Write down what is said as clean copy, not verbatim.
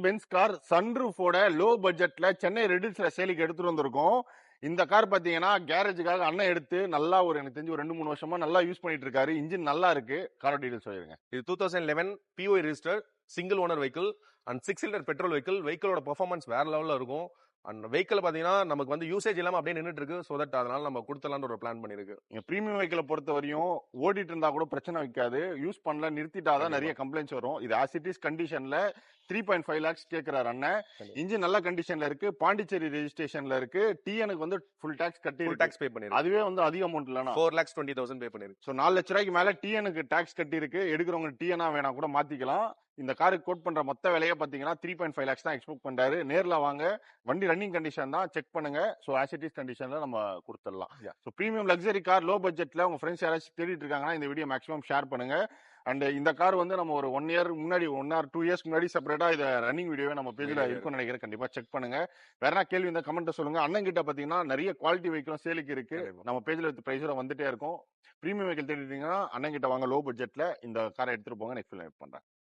Benz car சன்ரூஃபோட low பட்ஜெட்ல சென்னை ரெடில்ஸ்ல சேலுக்கு எடுத்துட்டு வந்திருக்கோம். இந்த கார் பாத்தீங்கன்னா கேரேஜுக்காக அண்ணன் எடுத்து நல்லா ஒரு எனக்கு தெரிஞ்சு ஒரு 2-3 வருஷமா நல்லா யூஸ் பண்ணிட்டு இருக்காரு. இன்ஜின் நல்லா இருக்கு. காரோட டீடைல்ஸ் சொல்லிருங்க. இது 2011 POI registered single owner vehicle and 6 litre petrol vehicle. வெஹிக்கிளோட பெர்ஃபார்மன்ஸ் வேற லெவல்ல இருக்கும். அண்ட் வெஹிக்கிள் பாத்தீங்கன்னா நமக்கு வந்து யூசேஜ் இல்லாம அப்படியே நின்னுட்டு இருக்கு. சோ தட் அதனால நம்ம கொடுத்துடலாம்னு ஒரு பிளான் பண்ணிருக்கு. பிரீமியம் வெஹிக்கிளை பொறுத்த வரையும் ஓடிட்டு இருந்தா கூட பிரச்சனை வைக்காது. யூஸ் பண்ணல நிறுத்திட்டாதான் நிறைய கம்ப்ளைண்ட்ஸ் வரும். இது ஆஸ் இட் இஸ் கண்டிஷன்ல 3.5 lakhs கேட்கிறாரு அண்ணன். இன்ஜின் நல்ல கண்டிஷன்ல இருக்கு. பாண்டிச்சேரி ரெஜிஸ்ட்ரேஷன்ல இருக்கு. டிஎனுக்கு வந்து ஃபுல் டாக்ஸ் கட்டி ஃபுல் டாக்ஸ் பே பண்ணிருக்கு. அதுவே வந்து அதிக அமௌண்ட் இல்லனா 4,20,000 பே பண்ணிருக்கு. சோ 4 லட்ச ரூபாய்க்கு மேல டிஎனுக்கு டாக்ஸ் கட்டி இருக்கு. எடுக்கிறவங்க டிஎனா வேணா கூட மாத்திக்கலாம். இந்த காருக்கு கோட் பண்ற மொத்த விலையை பாத்தீங்கன்னா 3.5 lakhs தான் எக்ஸ்பெக்ட் பண்றாரு. நேர்ல வாங்க, வண்டி ரன்னிங் கண்டிஷன் தான், செக் பண்ணுங்க. சோ ஆஸ் இட் இஸ் கண்டிஷன்ல நம்ம கொடுத்துடலாம். So premium luxury car low பட்ஜெட்ல உங்க ஃப்ரெண்ட்ஸ் யாராச்சும் தேடிட்டு இருக்காங்கன்னா இந்த வீடியோ மேக்ஸிமம் ஷேர் பண்ணுங்க. அண்ட் இந்த கார் வந்து நம்ம ஒரு 1 year முன்னாடி 1 or 2 years முன்னாடி செப்பரேட்டா இதை ரன்னிங் வீடியோவே நம்ம பேஜ்ல இருக்கும்னு நினைக்கிறேன். கண்டிப்பா செக் பண்ணுங்க. வேற என்ன கேள்வி இந்த கமெண்ட் சொல்லுங்க. அண்ணன் கிட்ட பாத்தீங்கன்னா நிறைய குவாலிட்டி வெஹிக்கிளும் சேலுக்கு இருக்கு. நம்ம பேஜ்ல வித் பிரைஸோட வந்துட்டே இருக்கும். பிரீமியம் வெஹிக்கிள் தேடிட்டீங்கன்னா அண்ணன் கிட்ட வாங்க. லோ பட்ஜெட்ல இந்த காரை எடுத்துட்டு போங்க. நெக்ஸ்ட் பண்றேன்.